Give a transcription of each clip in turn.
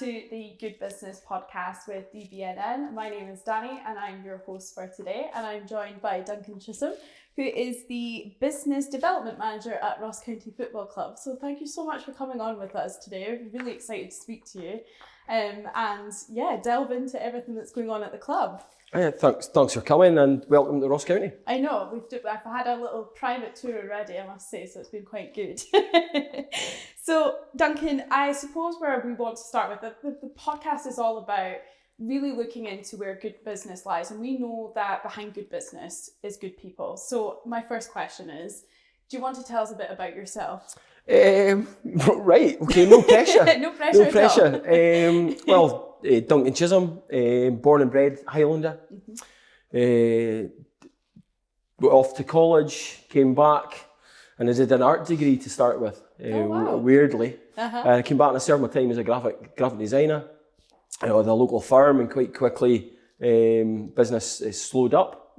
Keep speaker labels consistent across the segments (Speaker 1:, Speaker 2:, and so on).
Speaker 1: to the Good Business podcast with DBNN. My name is Danni and I'm your host for today, and I'm joined by Duncan Chisolm, who is the Business Development Manager at Ross County Football Club. So thank you so much for coming on with us today. We're really excited to speak to you and delve into everything that's going on at the club.
Speaker 2: Thanks for coming and welcome to Ross County.
Speaker 1: I know, I've had a little private tour already, I must say, so it's been quite good. So Duncan, I suppose where we want to start with, the podcast is all about really looking into where good business lies, and we know that behind good business is good people. So my first question is, do you want to tell us a bit about yourself?
Speaker 2: Right, okay, no pressure.
Speaker 1: No pressure.
Speaker 2: Well, Duncan Chisholm, born and bred Highlander. Went off to college, came back, and I did an art degree to start with.
Speaker 1: Wow.
Speaker 2: Weirdly, I came back and I served my time as a graphic designer with a local firm, and quite quickly business slowed up,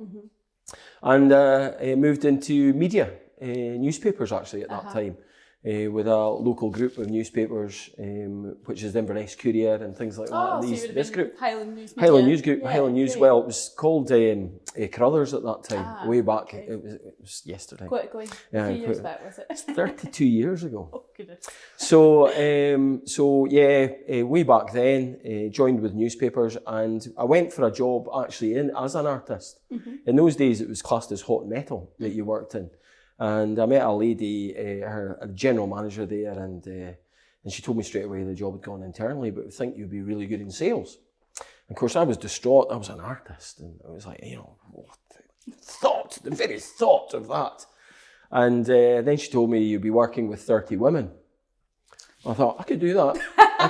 Speaker 2: and I moved into media, newspapers actually at that time. With a local group of newspapers, which is the Inverness Courier and things like that.
Speaker 1: This group, Highland News.
Speaker 2: Highland News.
Speaker 1: Great.
Speaker 2: Well, it was called Carruthers at that time, way back. Okay. It was yesterday.
Speaker 1: Quickly, a few years back, was it?
Speaker 2: 32 years ago.
Speaker 1: Oh goodness.
Speaker 2: So way back then, joined with newspapers, and I went for a job actually as an artist. In those days, it was classed as hot metal that you worked in. And I met a lady, a general manager there, and she told me straight away the job had gone internally, but I think you'd be really good in sales. And of course, I was distraught. I was an artist, and I was like, the very thought of that. And then she told me you'd be working with 30 women. I thought, I could do that. I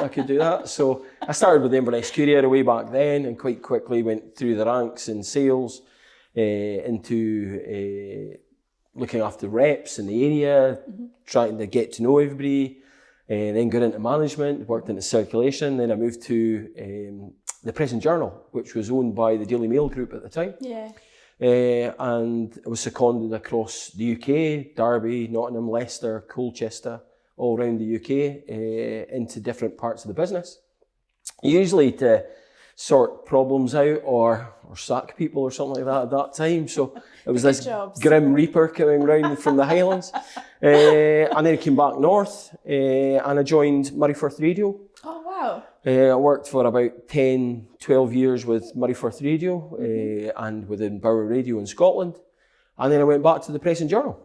Speaker 2: could do that. So I started with the Inverness Courier way back then, and quite quickly went through the ranks in sales, into looking after reps in the area, trying to get to know everybody, and then got into management, worked into circulation. Then I moved to the Press and Journal, which was owned by the Daily Mail Group at the time. Yeah. And I was seconded across the UK, Derby, Nottingham, Leicester, Colchester, all around the UK, into different parts of the business. Usually to sort problems out or sack people or something like that at that time. So it was this grim reaper coming round from the Highlands. And then I came back north, and I joined Murrayfirth Radio. Oh, wow. I worked for about 10, 12 years with Murrayfirth Radio, and within Bauer Radio in Scotland. And then I went back to the Press and Journal,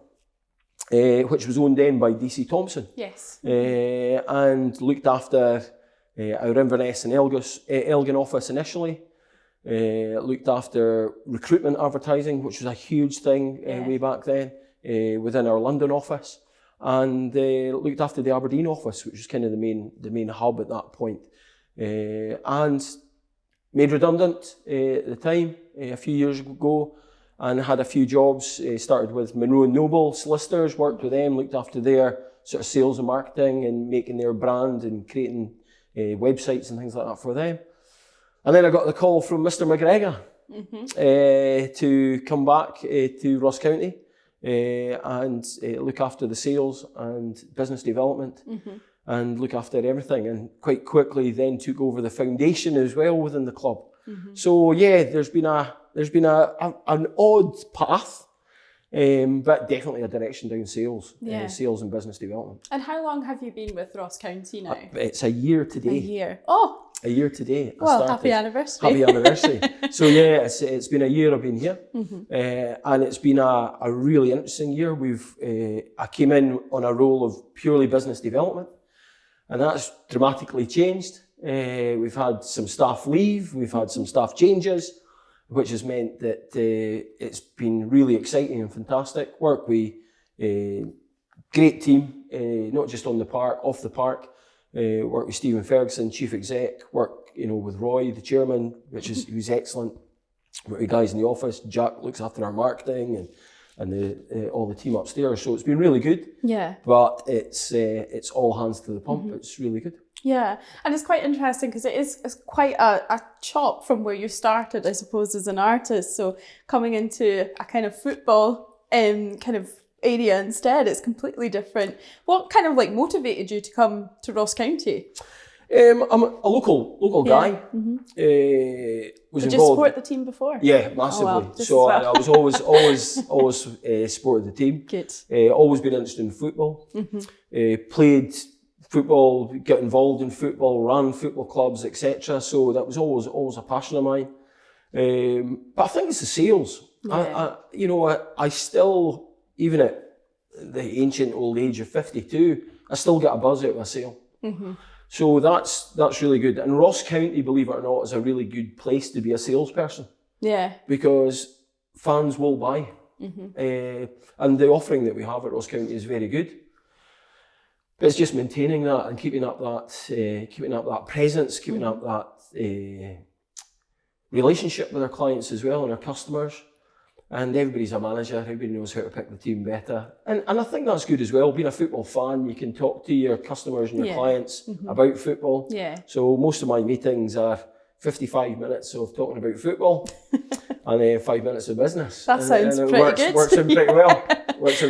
Speaker 2: which was owned then by DC Thompson. Yes. And looked after our Inverness and Elgin office initially. Looked after recruitment advertising, which was a huge thing way back then, within our London office, and looked after the Aberdeen office, which was kind of the main hub at that point, and made redundant at the time a few years ago, and had a few jobs. Started with Monroe and Noble solicitors, worked with them, looked after their sort of sales and marketing and making their brand and creating websites and things like that for them. And then I got the call from Mr. McGregor to come back to Ross County and look after the sales and business development and look after everything. And quite quickly then took over the foundation as well within the club. So yeah, there's been an odd path, but definitely a direction down sales, sales and business development.
Speaker 1: And how long have you been with Ross County now?
Speaker 2: It's a year today.
Speaker 1: A year. Oh!
Speaker 2: A year today.
Speaker 1: Well, happy anniversary.
Speaker 2: Happy anniversary. So yeah, it's been a year I've been here, and it's been a really interesting year. I came in on a role of purely business development, and that's dramatically changed. We've had some staff leave, we've had some staff changes, which has meant that it's been really exciting and fantastic work. Great team, not just on the park, off the park. Work with Stephen Ferguson, chief exec. Work, with Roy, the chairman, who's excellent. Work with guys in the office. Jack looks after our marketing and all the team upstairs. So it's been really good. Yeah. But it's all hands to the pump. It's really good.
Speaker 1: Yeah, and it's quite interesting because it's quite a chop from where you started, I suppose, as an artist. So coming into a kind of football kind of area instead, it's completely different. What kind of motivated you to come to Ross County?
Speaker 2: I'm a local guy. Was
Speaker 1: Did
Speaker 2: involved.
Speaker 1: you support the team before?
Speaker 2: Yeah, massively.
Speaker 1: Oh, wow.
Speaker 2: So I was always supported the team.
Speaker 1: Good.
Speaker 2: Always been interested in football. Played football, got involved in football, ran football clubs, etc. So that was always a passion of mine. But I think it's the sales.
Speaker 1: Yeah.
Speaker 2: I still, even at the ancient old age of 52, I still get a buzz out of a sale. So that's really good. And Ross County, believe it or not, is a really good place to be a salesperson.
Speaker 1: Yeah.
Speaker 2: Because fans will buy. And the offering that we have at Ross County is very good. But it's just maintaining that and keeping up that presence, keeping up that relationship with our clients as well and our customers. And everybody's a manager, everybody knows how to pick the team better. And I think that's good as well. Being a football fan, you can talk to your customers and your clients about football.
Speaker 1: Yeah.
Speaker 2: So most of my meetings are 55 minutes of talking about football and 5 minutes of business.
Speaker 1: That sounds pretty good.
Speaker 2: Works in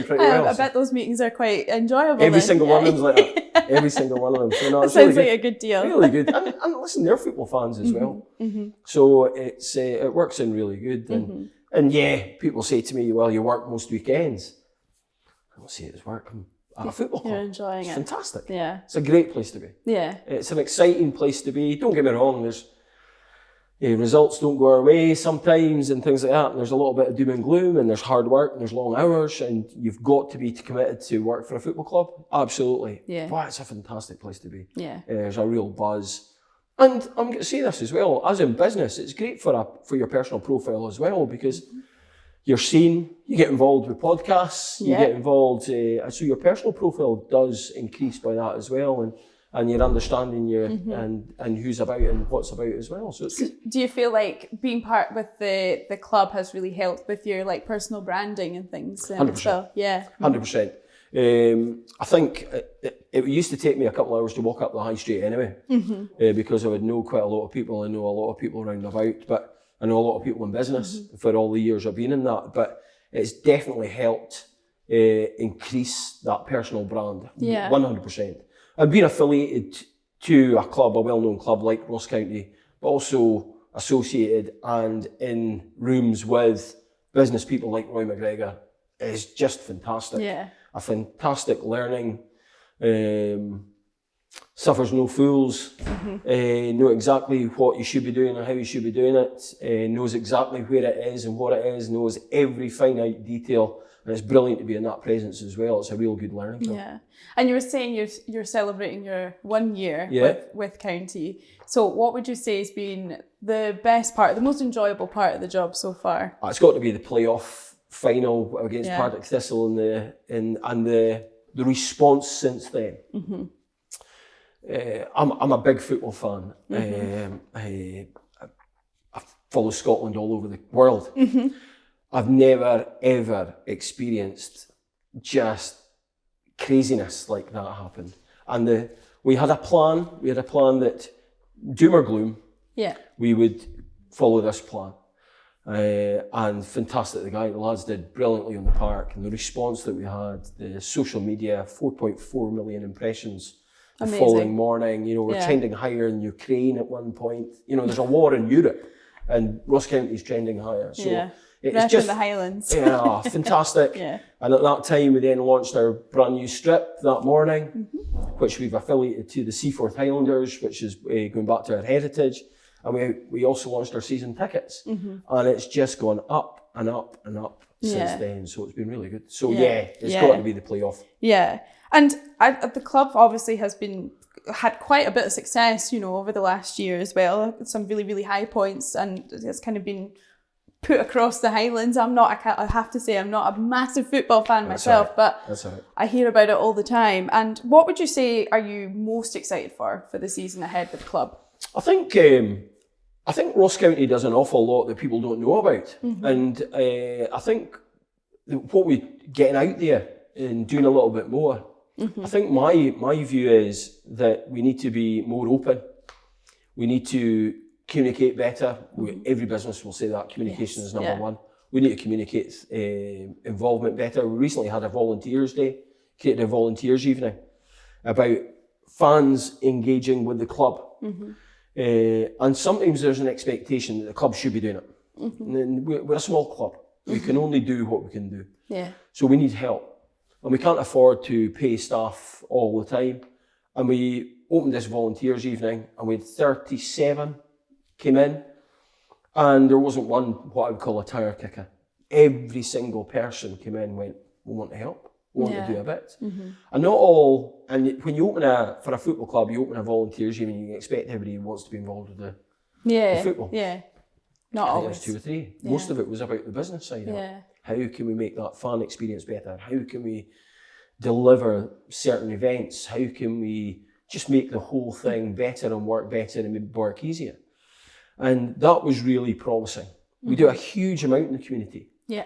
Speaker 2: pretty well.
Speaker 1: I bet those meetings are quite enjoyable.
Speaker 2: Every single one of them's like that. Every single one of them. So no,
Speaker 1: that sounds like a good deal.
Speaker 2: Really good. And listen, they're football fans as well. So it works in really good. And yeah, people say to me, well, you work most weekends. I don't see it as work. I'm at a football club.
Speaker 1: You're enjoying it.
Speaker 2: It's fantastic.
Speaker 1: Yeah.
Speaker 2: It's a great place to be.
Speaker 1: Yeah.
Speaker 2: It's an exciting place to be. Don't get me wrong, there's results don't go our way sometimes and things like that. And there's a little bit of doom and gloom and there's hard work and there's long hours and you've got to be committed to work for a football club. Absolutely.
Speaker 1: Yeah.
Speaker 2: Wow, it's a fantastic place to be.
Speaker 1: Yeah.
Speaker 2: There's a real buzz. And I'm going to say this as well, as in business, it's great for your personal profile as well because you're seen, you get involved with podcasts, you get involved, so your personal profile does increase by that as well, and you're understanding and who's about and what's about as well. So it's good.
Speaker 1: Do you feel like being part with the club has really helped with your like personal branding and things?
Speaker 2: 100%.
Speaker 1: Well? Yeah.
Speaker 2: 100%. I think it used to take me a couple of hours to walk up the high street anyway, because I would know quite a lot of people. I know a lot of people around about, but I know a lot of people in business for all the years I've been in that. But it's definitely helped increase that personal brand. 100%. I've been affiliated to a club, a well-known club like Ross County, but also associated and in rooms with business people like Roy McGregor. It's just fantastic.
Speaker 1: Yeah.
Speaker 2: A fantastic learning. Suffers no fools. Know exactly what you should be doing and how you should be doing it. Knows exactly where it is and what it is. Knows every finite detail. And it's brilliant to be in that presence as well. It's a real good learning curve.
Speaker 1: Yeah. And you were saying you're celebrating your 1 year with County. So what would you say has been the best part, the most enjoyable part of the job so far?
Speaker 2: It's got to be the playoff final against Partick Thistle and the response since then. I'm a big football fan. I follow Scotland all over the world. I've never ever experienced just craziness like that happen. And we had a plan. We had a plan that, doom or gloom, we would follow this plan. And fantastic, the lads did brilliantly on the park, and the response that we had, the social media, 4.4 million impressions. The following morning, we're trending higher in Ukraine at one point. There's a war in Europe, and Ross County's trending higher. So it's just
Speaker 1: the Highlands.
Speaker 2: Fantastic. And at that time, we then launched our brand new strip that morning, which we've affiliated to the Seaforth Highlanders, which is going back to our heritage. And we also launched our season tickets, and it's just gone up and up and up since then. So it's been really good. So it's got to be the playoff. Yeah.
Speaker 1: And the club obviously had quite a bit of success, over the last year as well. Some really, really high points, and it's kind of been put across the Highlands. I have to say, I'm not a massive football fan myself, but I hear about it all the time. And what would you say are you most excited for the season ahead with the club?
Speaker 2: I think Ross County does an awful lot that people don't know about, and I think what we're getting out there and doing a little bit more. I think my view is that we need to be more open. We need to communicate better. Every business will say that communication is number one. We need to communicate involvement better. We recently had a volunteers day, created a volunteers evening about fans engaging with the club. And sometimes there's an expectation that the club should be doing it. And we're a small club. We can only do what we can do.
Speaker 1: Yeah.
Speaker 2: So we need help. And we can't afford to pay staff all the time. And we opened this volunteers evening and we had 37 came in. And there wasn't one, what I would call a tire kicker. Every single person came in and went, we want to help. We want to do a bit. And not all, and when you open for a football club, you open a volunteers evening, you expect everybody who wants to be involved with the football.
Speaker 1: Yeah. Not always.
Speaker 2: It was 2 or 3. Yeah. Most of it was about the business side of it. How can we make that fan experience better? How can we deliver certain events? How can we just make the whole thing better and work better and work easier? And that was really promising. We do a huge amount in the community.
Speaker 1: Yeah.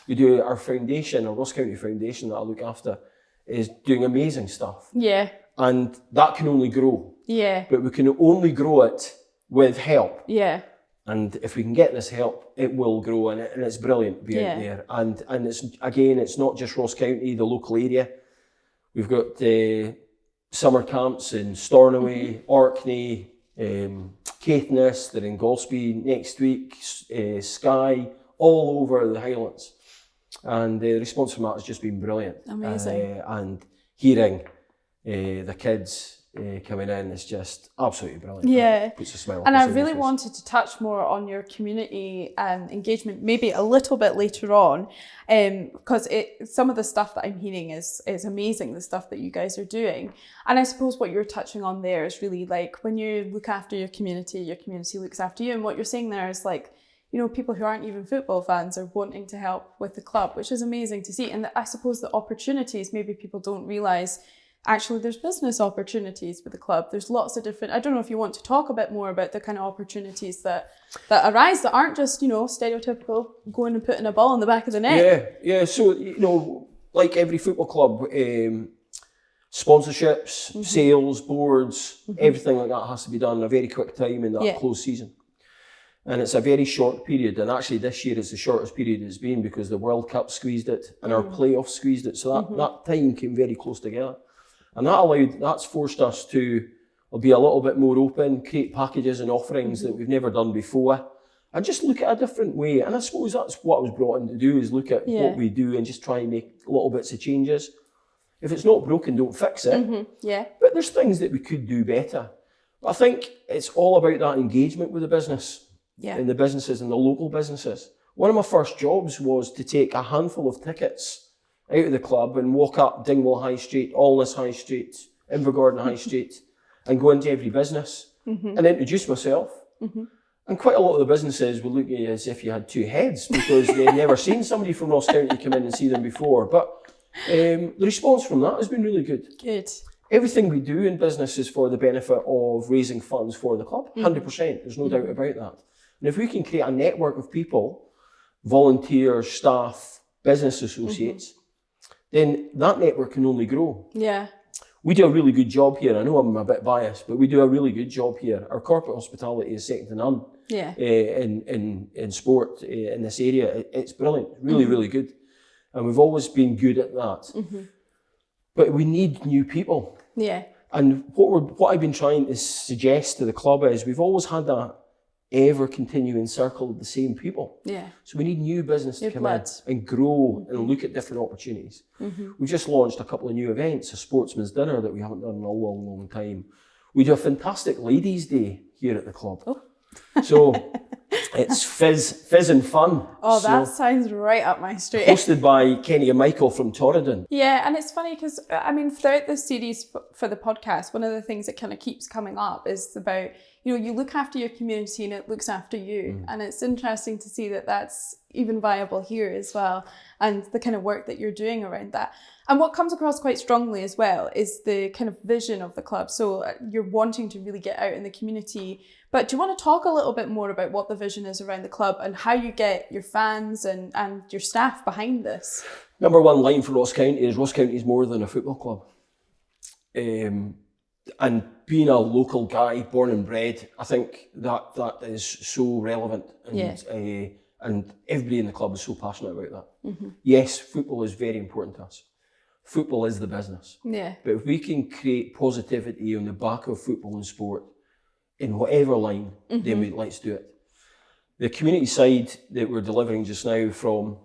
Speaker 2: We do our foundation, our Ross County Foundation that I look after, is doing amazing stuff.
Speaker 1: Yeah.
Speaker 2: And that can only grow.
Speaker 1: Yeah.
Speaker 2: But we can only grow it with help.
Speaker 1: Yeah.
Speaker 2: And if we can get this help, it will grow, and it's brilliant to be out there. And it's not just Ross County, the local area. We've got summer camps in Stornoway, Orkney, Caithness, they're in Golspie next week, Skye, all over the Highlands. And the response from that has just been brilliant.
Speaker 1: Amazing.
Speaker 2: And hearing the kids coming in is just absolutely brilliant.
Speaker 1: Yeah.
Speaker 2: Puts a smile
Speaker 1: and
Speaker 2: on
Speaker 1: I really wanted to touch more on your community engagement, maybe a little bit later on, because some of the stuff that I'm hearing is amazing, the stuff that you guys are doing. And I suppose what you're touching on there is really like when you look after your community looks after you. And what you're saying there is like, you know, people who aren't even football fans are wanting to help with the club, which is amazing to see. And I suppose the opportunities, maybe people don't realise, actually there's business opportunities with the club. There's lots of different, I don't know if you want to talk a bit more about the kind of opportunities that arise that aren't just, you know, stereotypical going and putting a ball in the back of the net.
Speaker 2: Yeah. So, you know, like every football club, sponsorships, sales, boards, everything like that has to be done in a very quick time in that closed season. And it's a very short period. And actually this year it's the shortest period it's been because the World Cup squeezed it and our playoffs squeezed it. So that time came very close together. And that's forced us to be a little bit more open, create packages and offerings that we've never done before, and just look at a different way. And I suppose that's what I was brought in to do, is look at what we do and just try and make little bits of changes. If it's not broken, don't fix it. But there's things that we could do better. But I think it's all about that engagement with the business and the businesses and the local businesses. One of my first jobs was to take a handful of tickets out of the club and walk up Dingwall High Street, Alness High Street, Invergordon High Street, and go into every business and introduce myself. And quite a lot of the businesses would look at you as if you had two heads because they'd never seen somebody from Ross County come in and see them before. But the response from that has been really good.
Speaker 1: Good.
Speaker 2: Everything we do in business is for the benefit of raising funds for the club, 100%. There's no doubt about that. And if we can create a network of people, volunteers, staff, business associates, then that network can only grow. Yeah. We do a really good job here. I know I'm a bit biased, but we do a really good job here. Our corporate hospitality is second to none in sport in this area. It's brilliant, really, really good. And we've always been good at that. But we need new people. Yeah. And what I've been trying to suggest to the club is we've always had that ever continuing circle of the same people. Yeah. So we need new business to come in and grow and look at different opportunities. We've just launched a couple of new events, a sportsman's dinner that we haven't done in a long, long time. We do a fantastic ladies' day here at the club. So it's fizz and fun.
Speaker 1: Oh, that sounds right up my street.
Speaker 2: Hosted by Kenny and Michael from Torridon.
Speaker 1: Yeah, and it's funny because, I mean, throughout this series for the podcast, one of the things that kind of keeps coming up is about, you know, you look after your community and it looks after you. And it's interesting to see that that's even viable here as well, and the kind of work that you're doing around that. And what comes across quite strongly as well is the kind of vision of the club. So you're wanting to really get out in the community. But do you want to talk a little bit more about what the vision is around the club and how you get your fans and your staff behind this?
Speaker 2: Number one line for Ross County is Ross County is more than a football club. And being a local guy, born and bred, I think that is so relevant. And everybody in the club is so passionate about that. Yes, football is very important to us. football is the business.
Speaker 1: Yeah.
Speaker 2: But if we can create positivity on the back of football and sport in whatever line, then let's do it. The community side that we're delivering just now, from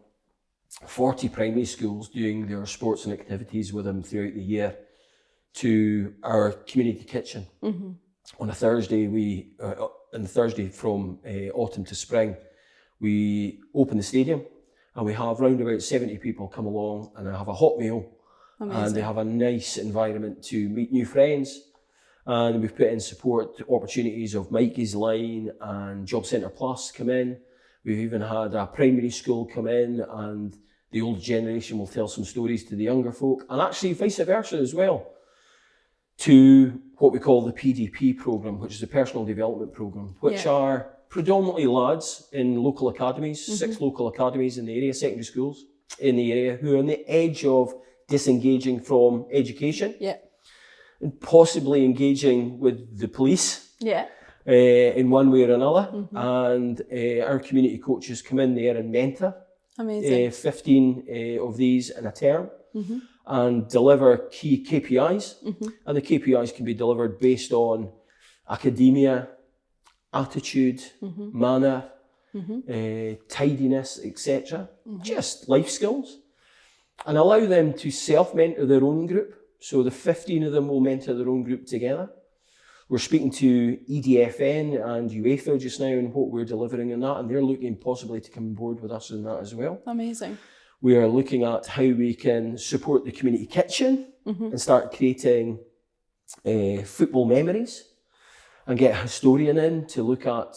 Speaker 2: 40 primary schools doing their sports and activities with them throughout the year, to our community kitchen. On a Thursday, from autumn to spring, we open the stadium and we have round about 70 people come along and have a hot meal.
Speaker 1: Amazing.
Speaker 2: And they have a nice environment to meet new friends. And we've put in support opportunities of Mikey's Line and Job Centre Plus come in. We've even had a primary school come in, and the older generation will tell some stories to the younger folk, and actually vice versa as well, to what we call the PDP programme, which is the Personal Development Programme, which are predominantly lads in local academies, 6 local academies in the area, secondary schools in the area, who are on the edge of disengaging from education and possibly engaging with the police in one way or another. And our community coaches come in there and mentor 15 of these in a term. And deliver key KPIs. And the KPIs can be delivered based on academia, attitude, manner, tidiness, etc. Just life skills. And allow them to self-mentor their own group. So the 15 of them will mentor their own group together. We're speaking to EDFN and UEFA just now on what we're delivering in that, and they're looking possibly to come on board with us in that as well.
Speaker 1: Amazing.
Speaker 2: We are looking at how we can support the community kitchen and start creating football memories, and get a historian in to look at,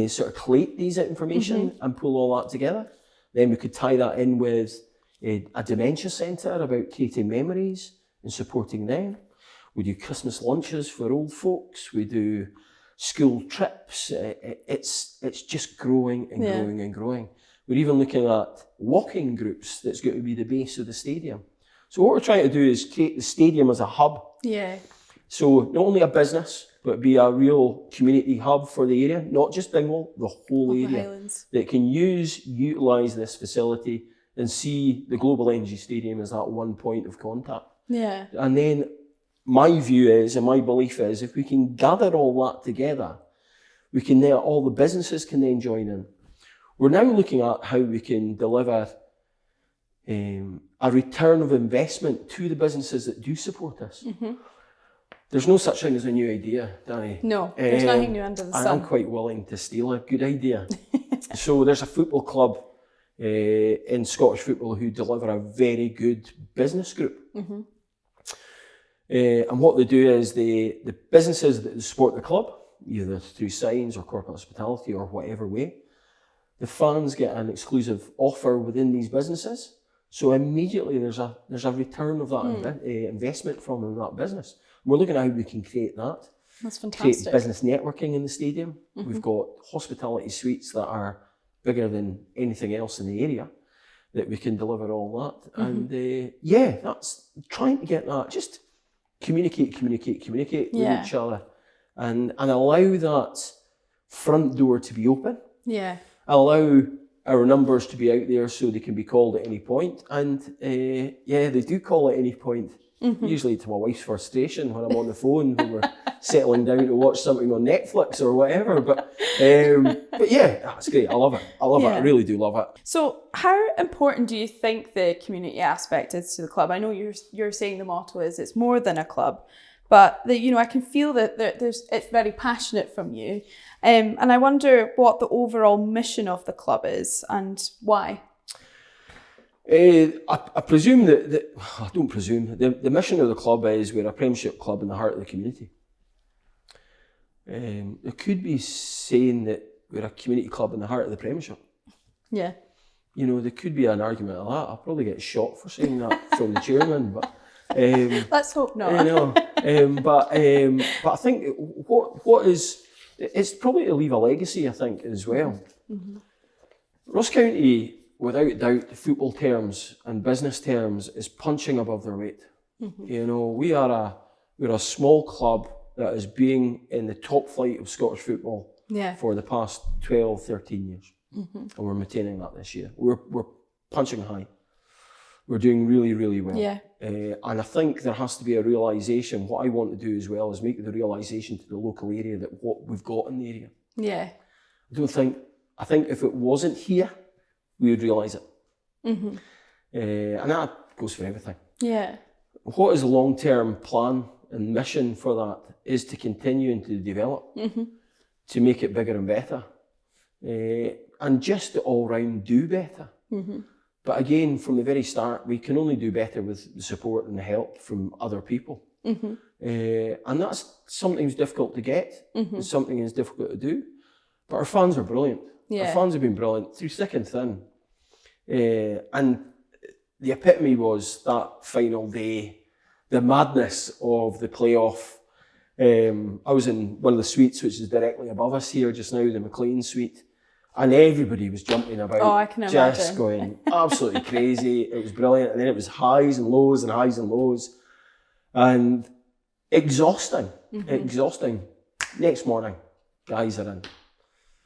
Speaker 2: sort of collate these information and pull all that together. Then we could tie that in with a dementia centre about creating memories and supporting them. We do Christmas lunches for old folks. We do school trips. It's just growing and growing and growing. We're even looking at walking groups that's going to be the base of the stadium. So what we're trying to do is create the stadium as a hub. So not only a business, but be a real community hub for the area, not just Dingwall, the whole area, that can utilise this facility and see the Global Energy Stadium as that one point of contact. And then my view is, and my belief is, if we can gather all that together, we can then, all the businesses can then join in. We're now looking at how we can deliver a return of investment to the businesses that do support us. There's no such thing as a new idea, Danni.
Speaker 1: No, there's nothing new under the sun.
Speaker 2: I'm quite willing to steal a good idea. So there's a football club in Scottish football who deliver a very good business group. And what they do is the businesses that support the club, either through signs or corporate hospitality or whatever way, the fans get an exclusive offer within these businesses. So immediately there's a return of that investment from that business. We're looking at how we can create that.
Speaker 1: That's fantastic.
Speaker 2: Create business networking in the stadium. We've got hospitality suites that are bigger than anything else in the area that we can deliver all that. And that's trying to get that, just communicate with each other and allow that front door to be open. Allow our numbers to be out there so they can be called at any point. And they do call at any point. Usually to my wife's frustration when I'm on the phone when we're settling down to watch something on Netflix or whatever. But yeah, that's great. I love it. I really do love it.
Speaker 1: So how important do you think the community aspect is to the club? I know you're saying the motto is it's more than a club, but I can feel that it's very passionate from you. And I wonder what the overall mission of the club is and why.
Speaker 2: I presume I don't presume, the mission of the club is we're a Premiership club in the heart of the community. It could be saying that we're a community club in the heart of the Premiership. There could be an argument of that. I'll probably get shot for saying that from the chairman, but
Speaker 1: let's hope not.
Speaker 2: But I think what is, it's probably to leave a legacy, I think, as well. Ross County, without doubt, football terms and business terms, is punching above their weight. We're a small club that is being in the top flight of Scottish football for the past 12, 13 years. And we're maintaining that this year. We're punching high. we're doing really, really well.
Speaker 1: Yeah.
Speaker 2: And I think there has to be a realisation. What I want to do as well is make the realisation to the local area that what we've got in the area.
Speaker 1: Yeah.
Speaker 2: I think if it wasn't here, we would realise it.
Speaker 1: Mm-hmm.
Speaker 2: And that goes for everything.
Speaker 1: Yeah.
Speaker 2: What is the long-term plan and mission for that is to continue and to develop, to make it bigger and better, and just to all round do better. But again, from the very start, we can only do better with the support and the help from other people. And that's sometimes difficult to get, and something is difficult to do. But our fans are brilliant.
Speaker 1: Yeah.
Speaker 2: Our fans have been brilliant through thick and thin. And the epitome was that final day, the madness of the playoff. I was in one of the suites, which is directly above us here just now, the McLean suite. And everybody was jumping about,
Speaker 1: I can
Speaker 2: just
Speaker 1: imagine.
Speaker 2: going absolutely crazy. It was brilliant. And then it was highs and lows and highs and lows. And exhausting, exhausting. Next morning, guys are in,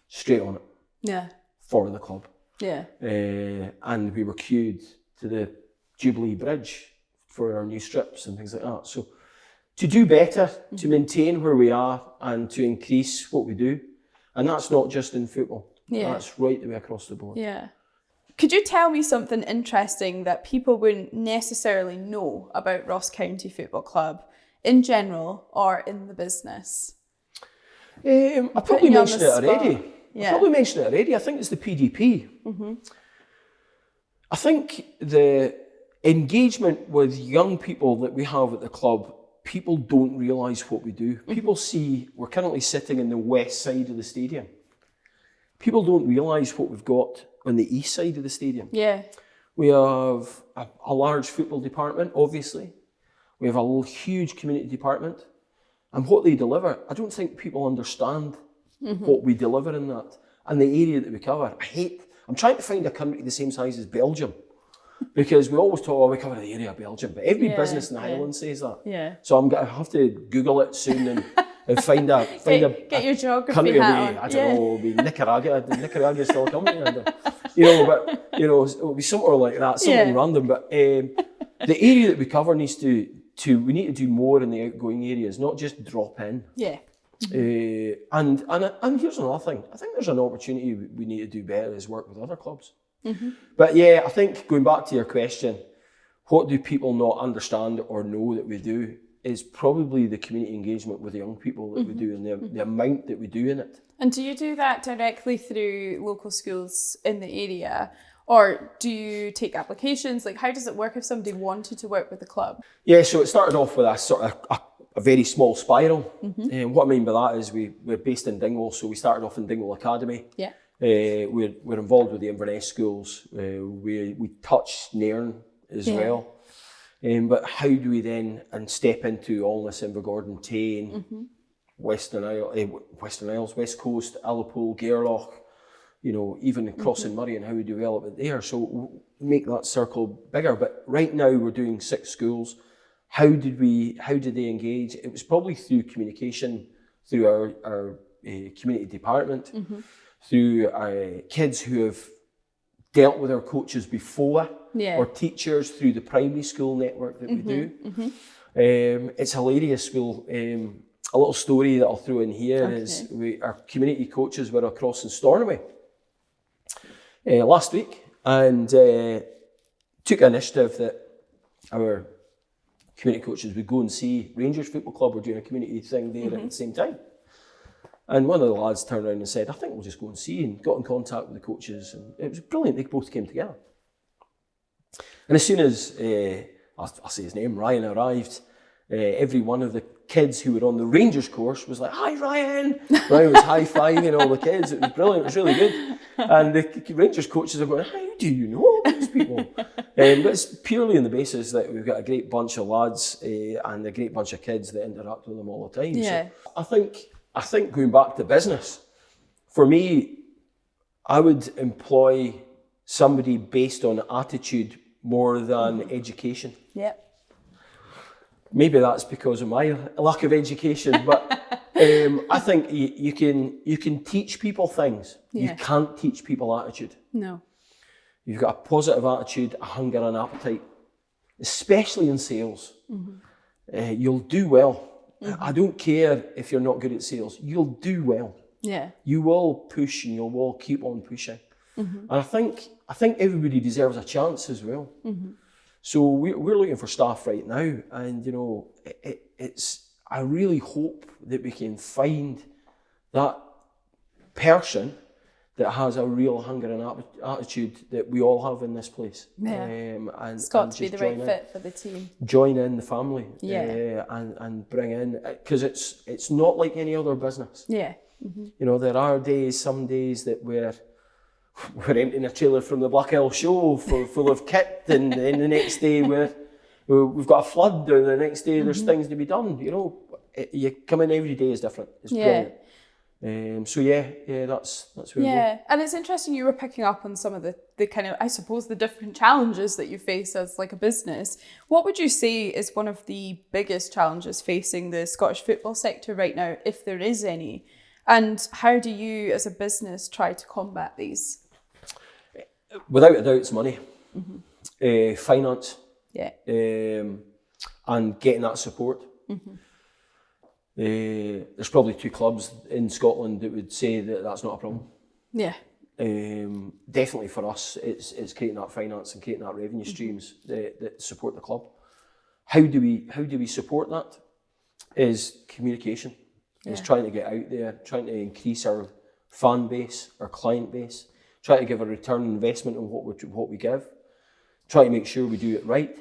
Speaker 2: straight on it.
Speaker 1: Yeah.
Speaker 2: For the club.
Speaker 1: Yeah.
Speaker 2: And we were queued to the Jubilee Bridge for our new strips and things like that. So to do better, to maintain where we are and to increase what we do. And that's not just in football.
Speaker 1: Yeah.
Speaker 2: That's right the way across the board.
Speaker 1: Yeah. Could you tell me something interesting that people wouldn't necessarily know about Ross County Football Club in general or in the business?
Speaker 2: I probably mentioned it already.
Speaker 1: Yeah.
Speaker 2: I probably mentioned it already. I think it's the PDP. I think the engagement with young people that we have at the club, people don't realise what we do. People see we're currently sitting in the west side of the stadium. People don't realise what we've got on the east side of the stadium.
Speaker 1: Yeah.
Speaker 2: We have a large football department, obviously. We have a huge community department. And what they deliver, I don't think people understand what we deliver in that. And the area that we cover. I'm trying to find a country the same size as Belgium. Because we always talk, we cover the area of Belgium. But every business in the Highlands says that.
Speaker 1: Yeah.
Speaker 2: So I have to Google it soon and find a
Speaker 1: get your geography
Speaker 2: country
Speaker 1: hat
Speaker 2: away.
Speaker 1: on.
Speaker 2: I don't know, it'll be Nicaragua. Nicaragua still a country. It'll be somewhere like that, something random. But the area that we cover we need to do more in the outgoing areas, not just drop in.
Speaker 1: Yeah.
Speaker 2: And here's another thing. I think there's an opportunity we need to do better is work with other clubs. But yeah, I think going back to your question, what do people not understand or know that we do is probably the community engagement with the young people that we do and the amount that we do in it.
Speaker 1: And do you do that directly through local schools in the area? Or do you take applications? Like, how does it work if somebody wanted to work with the club?
Speaker 2: Yeah, so it started off with a sort of a very small spiral. And what I mean by that is we're based in Dingwall, so we started off in Dingwall Academy.
Speaker 1: Yeah.
Speaker 2: We're involved with the Inverness schools. We touch Nairn as well. But how do we then step into Alness, Invergordon, Tane, Western Isles, West Coast, Allapool, Gairloch, even crossing Murray and how we develop it there. So make that circle bigger. But right now we're doing 6 schools. How did they engage? It was probably through communication, through our community department, through kids who have dealt with our coaches before, or teachers through the primary school network that we do. It's hilarious. A little story that I'll throw in here is our community coaches were across in Stornoway last week and took an initiative that our community coaches would go and see Rangers Football Club were doing a community thing there at the same time. And one of the lads turned around and said, I think we'll just go and see, and got in contact with the coaches. And it was brilliant, they both came together. And as soon as, I'll say his name, Ryan arrived, every one of the kids who were on the Rangers course was like, hi Ryan! Ryan was high-fiving all the kids, it was brilliant, it was really good. And the Rangers coaches are going, how do you know all these people? But it's purely on the basis that we've got a great bunch of lads and a great bunch of kids that interact with them all the time.
Speaker 1: Yeah.
Speaker 2: So I think going back to business, for me, I would employ somebody based on attitude more than education.
Speaker 1: Yep.
Speaker 2: Maybe that's because of my lack of education, but I think you can teach people things.
Speaker 1: Yeah.
Speaker 2: You can't teach people attitude.
Speaker 1: No.
Speaker 2: You've got a positive attitude, a hunger and appetite especially in sales, you'll do well. I don't care if you're not good at sales, you'll do well.
Speaker 1: Yeah.
Speaker 2: You will push and you will keep on pushing. And I think everybody deserves a chance as well. So we're looking for staff right now, and you know, I really hope that we can find that person that has a real hunger and attitude that we all have in this place.
Speaker 1: Yeah.
Speaker 2: And
Speaker 1: it's got to be
Speaker 2: just
Speaker 1: the right fit for the team.
Speaker 2: Join in the family.
Speaker 1: Yeah.
Speaker 2: And bring in, because it's not like any other business.
Speaker 1: Yeah.
Speaker 2: You know, there are some days that we're emptying a trailer from the Black Isle show full of kit, and then the next day we've got a flood, or the next day there's things to be done. You know, you come in every day is different. It's brilliant. So that's where we go.
Speaker 1: And it's interesting you were picking up on some of the kind of, I suppose, the different challenges that you face as like a business. What would you say is one of the biggest challenges facing the Scottish football sector right now, if there is any? And how do you as a business try to combat these?
Speaker 2: Without a doubt, it's money, finance, and getting that support. There's probably 2 clubs in Scotland that would say that that's not a problem. Yeah. Definitely for us, it's creating that finance and creating that revenue streams that support the club. How do we support that? Is communication. It's trying to get out there, trying to increase our fan base, our client base, try to give a return on investment on what we give, try to make sure we do it right,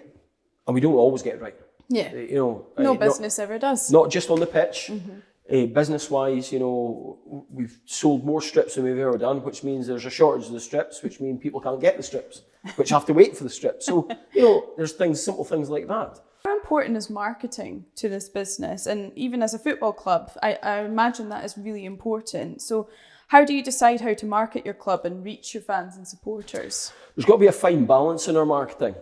Speaker 2: and we don't always get it right. Yeah, you know,
Speaker 1: no business ever does.
Speaker 2: Not just on the pitch, business-wise. You know, we've sold more strips than we've ever done, which means there's a shortage of the strips, which means people can't get the strips, which have to wait for the strips. So you know, there's simple things like that.
Speaker 1: How important is marketing to this business? And even as a football club, I imagine that is really important. So how do you decide how to market your club and reach your fans and supporters?
Speaker 2: There's got to be a fine balance in our marketing,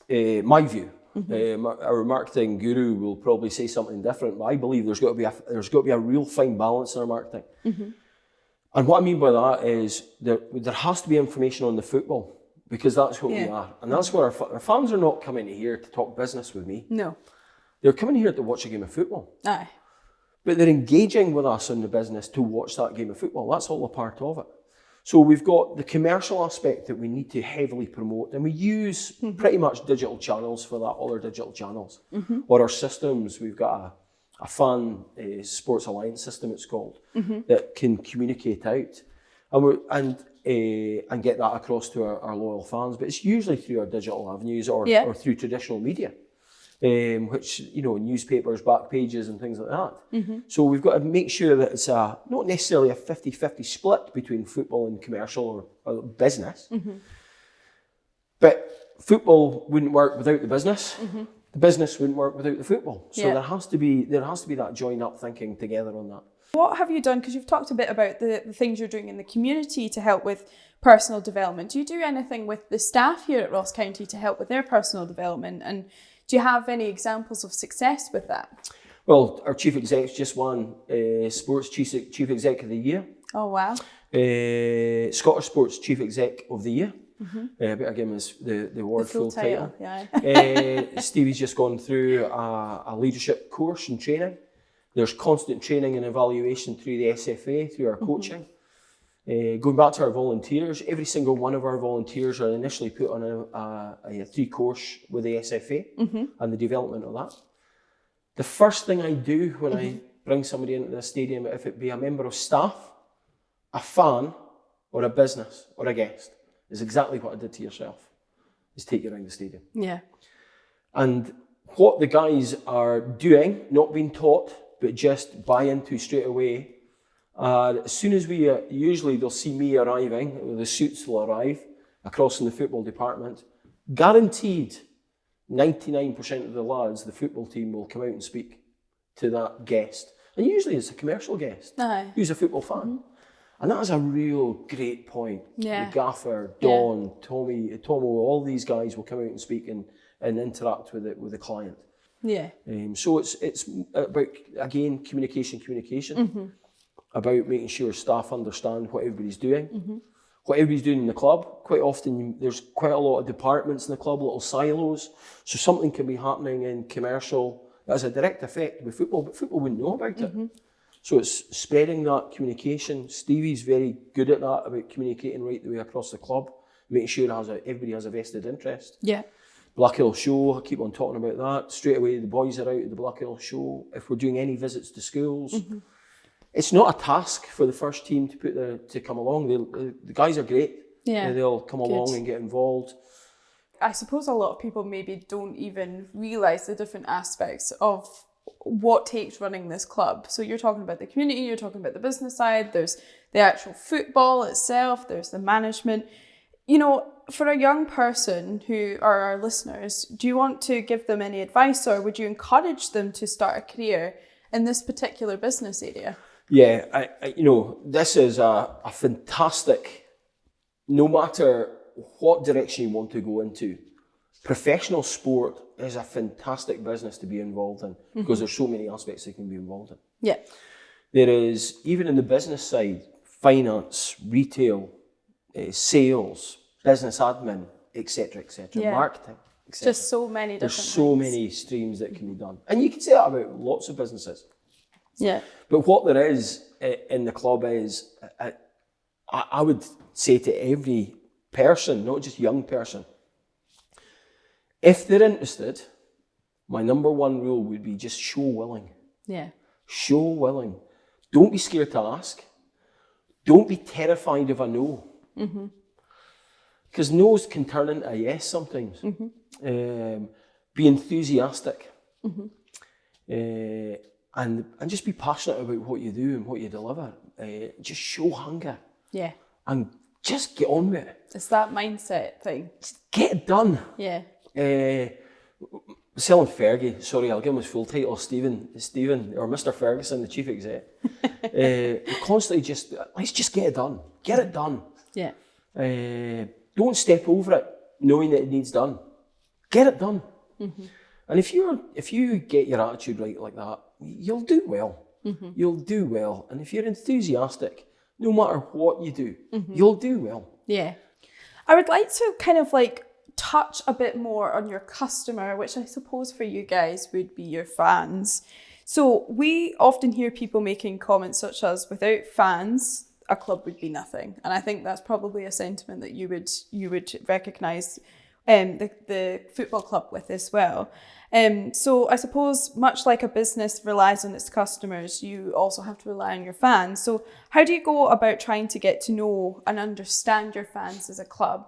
Speaker 2: my view. Our marketing guru will probably say something different, but I believe there's got to be a real fine balance in our marketing. And what I mean by that is there has to be information on the football, because that's what we are. And that's where our fans are not coming here to talk business with me. No. They're coming here to watch a game of football. Aye. But they're engaging with us in the business to watch that game of football. That's all a part of it. So we've got the commercial aspect that we need to heavily promote, and we use pretty much digital channels for that, all our digital channels. Or our systems, we've got a fan sports alliance system, it's called, that can communicate out. And get that across to our loyal fans, but it's usually through our digital avenues or through traditional media, which, you know, newspapers, back pages and things like that. So we've got to make sure that it's not necessarily a 50-50 split between football and commercial or business, but football wouldn't work without the business. The business wouldn't work without the football. So there has to be that joined up thinking together on that.
Speaker 1: What have you done? Because you've talked a bit about the things you're doing in the community to help with personal development. Do you do anything with the staff here at Ross County to help with their personal development? And do you have any examples of success with that?
Speaker 2: Well, our chief exec's just won Sports Chief Exec of the Year.
Speaker 1: Oh, wow.
Speaker 2: Scottish Sports Chief Exec of the Year. Better give him the award, full title. Stevie's just gone through a leadership course and training. There's constant training and evaluation through the SFA, through our coaching. Going back to our volunteers, every single one of our volunteers are initially put on a 3-course with the SFA and the development of that. The first thing I do when I bring somebody into the stadium, if it be a member of staff, a fan, or a business, or a guest, is exactly what I did to yourself, is take you around the stadium. Yeah. And what the guys are doing, not being taught, but just buy into straight away. As soon as we, usually they'll see me arriving, the suits will arrive across in the football department. Guaranteed, 99% of the lads, the football team, will come out and speak to that guest. And usually it's a commercial guest who's a football fan. And that is a real great point. The gaffer, Don, Tomo, all these guys will come out and speak and interact with the client. So it's about, again, communication, about making sure staff understand what everybody's doing, what everybody's doing in the club. Quite often there's quite a lot of departments in the club, little silos. So something can be happening in commercial that has a direct effect with football, but football wouldn't know about it. So it's spreading that communication. Stevie's very good at that, about communicating right the way across the club, making sure everybody has a vested interest.
Speaker 1: Yeah.
Speaker 2: Black Hill Show, I keep on talking about that. Straight away, the boys are out at the Black Hill Show. If we're doing any visits to schools, it's not a task for the first team to come along. The guys are great.
Speaker 1: Yeah.
Speaker 2: They'll come along and get involved.
Speaker 1: I suppose a lot of people maybe don't even realise the different aspects of what takes running this club. So you're talking about the community, you're talking about the business side, there's the actual football itself, there's the management. You know, for a young person who are our listeners, do you want to give them any advice, or would you encourage them to start a career in this particular business area?
Speaker 2: Yeah, this is a fantastic, no matter what direction you want to go into, professional sport is a fantastic business to be involved in because there's so many aspects that can be involved in.
Speaker 1: Yeah.
Speaker 2: There is, even in the business side, finance, retail, sales, business admin, etc., marketing, etc.
Speaker 1: Just so many different
Speaker 2: There's so many streams that can be done. And you can say that about lots of businesses.
Speaker 1: Yeah.
Speaker 2: But what there is in the club is, I would say to every person, not just young person, if they're interested, my number one rule would be just show willing.
Speaker 1: Yeah.
Speaker 2: Show willing. Don't be scared to ask. Don't be terrified of a no. Because no's can turn into a yes sometimes. Be enthusiastic. And just be passionate about what you do and what you deliver. Just show hunger.
Speaker 1: Yeah.
Speaker 2: And just get on with it.
Speaker 1: It's that mindset thing.
Speaker 2: Just get it done.
Speaker 1: Yeah.
Speaker 2: Selling Fergie, sorry, I'll give him his full title, Stephen, or Mr. Ferguson, the chief exec. Constantly let's just get it done. Get it done.
Speaker 1: Yeah.
Speaker 2: Don't step over it knowing that it needs done. Get it done. And if you get your attitude right like that, you'll do well. You'll do well. And if you're enthusiastic, no matter what you do, you'll do well.
Speaker 1: Yeah. I would like to kind of touch a bit more on your customer, which I suppose for you guys would be your fans. So we often hear people making comments such as, without fans, a club would be nothing. And I think that's probably a sentiment that you would recognise the football club with as well. So I suppose much like a business relies on its customers, you also have to rely on your fans. So how do you go about trying to get to know and understand your fans as a club,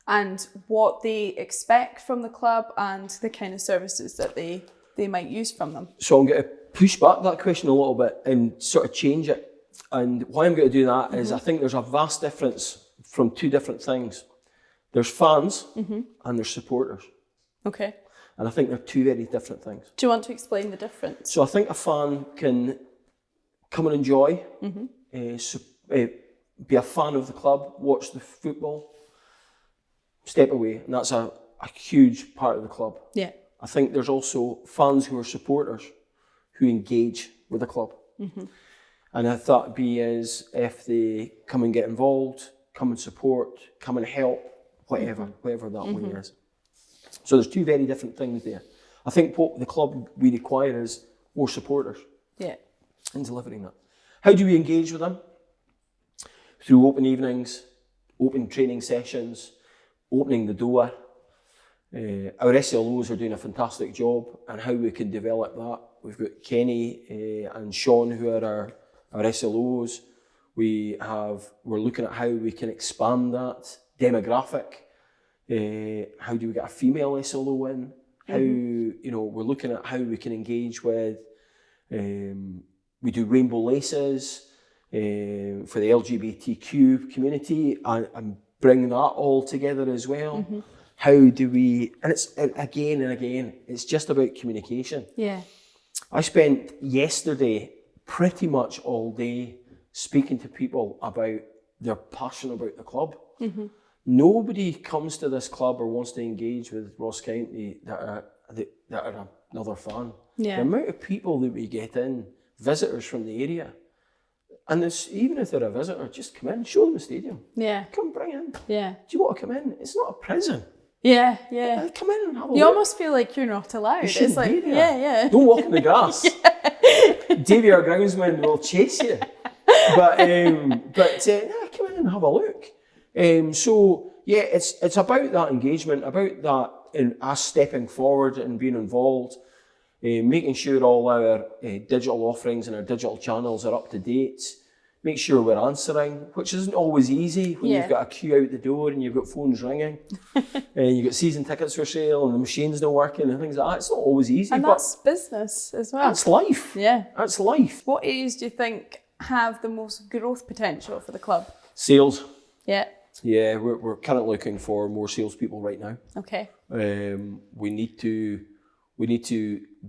Speaker 1: and what they expect from the club and the kind of services that they might use from them?
Speaker 2: So I'm going to push back that question a little bit and sort of change it. And why I'm going to do that is I think there's a vast difference from two different things. There's fans and there's supporters.
Speaker 1: Okay.
Speaker 2: And I think they're two very different things.
Speaker 1: Do you want to explain the difference?
Speaker 2: So I think a fan can come and enjoy, be a fan of the club, watch the football, step away, and that's a huge part of the club.
Speaker 1: Yeah.
Speaker 2: I think there's also fans who are supporters who engage with the club. And I thought it'd be as if they come and get involved, come and support, come and help, whatever that way is. So there's two very different things there. I think what the club we require is more supporters.
Speaker 1: Yeah.
Speaker 2: In delivering that. How do we engage with them? Through open evenings, open training sessions, opening the door. Our SLOs are doing a fantastic job, and how we can develop that. We've got Kenny and Sean who are our SLOs. We're looking at how we can expand that demographic. How do we get a female SLO in? How we're looking at how we can engage with. We do rainbow laces for the LGBTQ community and bring that all together as well. How do we? And it's again and again. It's just about communication.
Speaker 1: Yeah.
Speaker 2: I spent yesterday pretty much all day speaking to people about their passion about the club. Nobody comes to this club or wants to engage with Ross County that are another fan.
Speaker 1: Yeah.
Speaker 2: The amount of people that we get in, visitors from the area, And even if they're a visitor, just come in, show them the stadium.
Speaker 1: Yeah.
Speaker 2: Come bring in.
Speaker 1: Yeah.
Speaker 2: Do you want to come in? It's not a prison.
Speaker 1: Yeah, yeah.
Speaker 2: Come in and have a look.
Speaker 1: You almost feel like you're not allowed. It's like,
Speaker 2: be there.
Speaker 1: yeah.
Speaker 2: Don't walk in the grass. Davey, our groundsman, will chase you. But come in and have a look. So yeah, it's about that engagement, about that, and us stepping forward and being involved, making sure all our digital offerings and our digital channels are up to date. Make sure we're answering, which isn't always easy when you've got a queue out the door and you've got phones ringing, and you've got season tickets for sale and the machine's not working and things like that. It's not always easy.
Speaker 1: And that's business as well.
Speaker 2: That's life.
Speaker 1: Yeah.
Speaker 2: That's life.
Speaker 1: What areas do you think have the most growth potential for the club?
Speaker 2: Sales.
Speaker 1: Yeah.
Speaker 2: Yeah, we're currently looking for more salespeople right now.
Speaker 1: Okay.
Speaker 2: We need to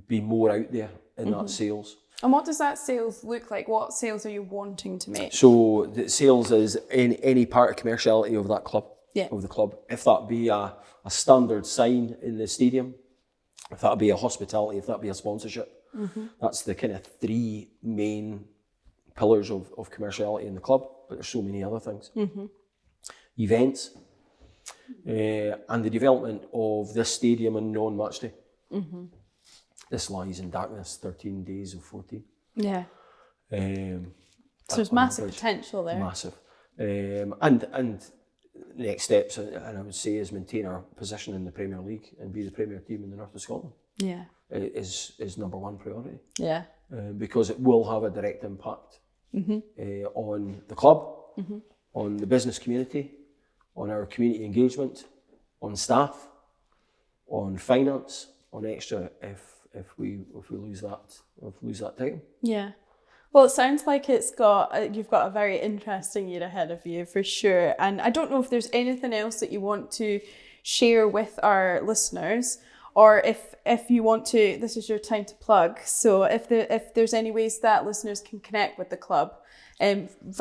Speaker 2: be more out there in that sales.
Speaker 1: And what does that sales look like? What sales are you wanting to make?
Speaker 2: So the sales is in any part of commerciality of that club,
Speaker 1: of
Speaker 2: the club. If that be a standard sign in the stadium, if that be a hospitality, if that be a sponsorship, that's the kind of three main pillars of commerciality in the club. But there's so many other things. Events, and the development of this stadium on non-match day. This lies in darkness, 13 days of 14.
Speaker 1: Yeah. So there's massive potential there.
Speaker 2: Massive. And next steps, and I would say, is maintain our position in the Premier League and be the premier team in the north of Scotland.
Speaker 1: Yeah.
Speaker 2: Is number one priority.
Speaker 1: Yeah.
Speaker 2: Because it will have a direct impact on the club, on the business community, on our community engagement, on staff, on finance, on extra if we lose that title.
Speaker 1: Yeah. Well, it sounds like you've got a very interesting year ahead of you for sure. And I don't know if there's anything else that you want to share with our listeners, or if you want to, this is your time to plug. So if there's any ways that listeners can connect with the club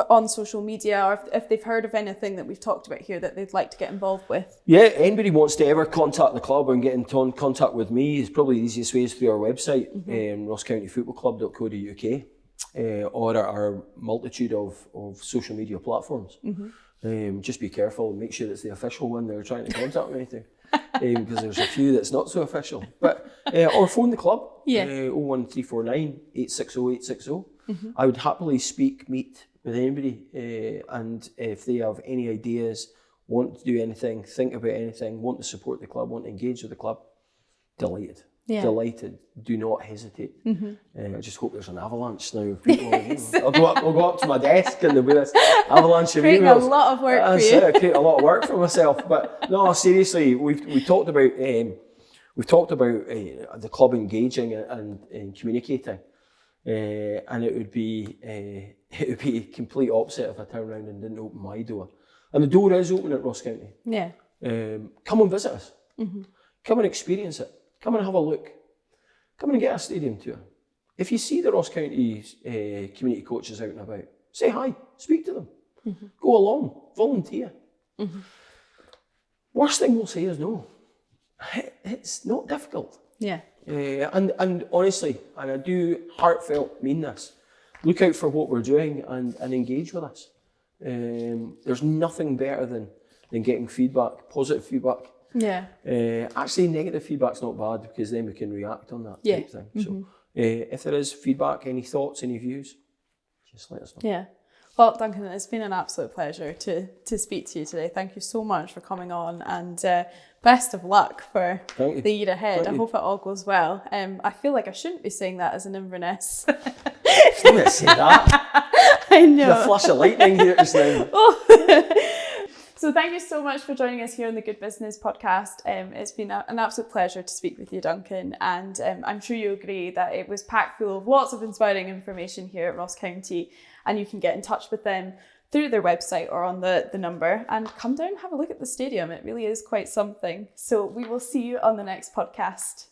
Speaker 1: on social media, or if they've heard of anything that we've talked about here that they'd like to get involved with. Yeah,
Speaker 2: anybody wants to ever contact the club and get in contact with me, is probably the easiest way is through our website, rosscountyfootballclub.co.uk, or our multitude of social media platforms. Just be careful and make sure it's the official one they're trying to contact me to, because there's a few that's not so official. But or phone the club, 01349 860 860. I would happily meet with anybody, and if they have any ideas, want to do anything, think about anything, want to support the club, want to engage with the club, delighted. Delighted. Do not hesitate. I just hope there's an avalanche now of people. I'll go up to my desk and there'll be this avalanche of emails.
Speaker 1: Creating a lot of work for you.
Speaker 2: Create a lot of work for myself. But no, seriously, we've talked about the club engaging and communicating, and it would be a complete opposite if I turned around and didn't open my door. And the door is open at Ross County. Yeah. Come and visit us. Come and experience it. Come and have a look. Come and get a stadium tour. If you see the Ross County community coaches out and about, say hi, speak to them. Go along, volunteer. Worst thing we'll say is no. It's not difficult. Yeah. And honestly, and I do heartfelt mean this, look out for what we're doing and engage with us. There's nothing better than getting feedback, positive feedback. Yeah. Actually, negative feedback's not bad, because then we can react on that type thing. So if there is feedback, any thoughts, any views, just let us know. Yeah.
Speaker 1: Well, Duncan, it's been an absolute pleasure to speak to you today. Thank you so much for coming on, and best of luck for the year ahead. I hope it all goes well. I feel like I shouldn't be saying that as an Inverness.
Speaker 2: Don't let say that.
Speaker 1: I know.
Speaker 2: The flash of lightning here just now.
Speaker 1: So thank you so much for joining us here on the Good Business podcast. It's been an absolute pleasure to speak with you, Duncan, and I'm sure you agree that it was packed full of lots of inspiring information here at Ross County, and you can get in touch with them through their website or on the number, and come down and have a look at the stadium. It really is quite something. So we will see you on the next podcast.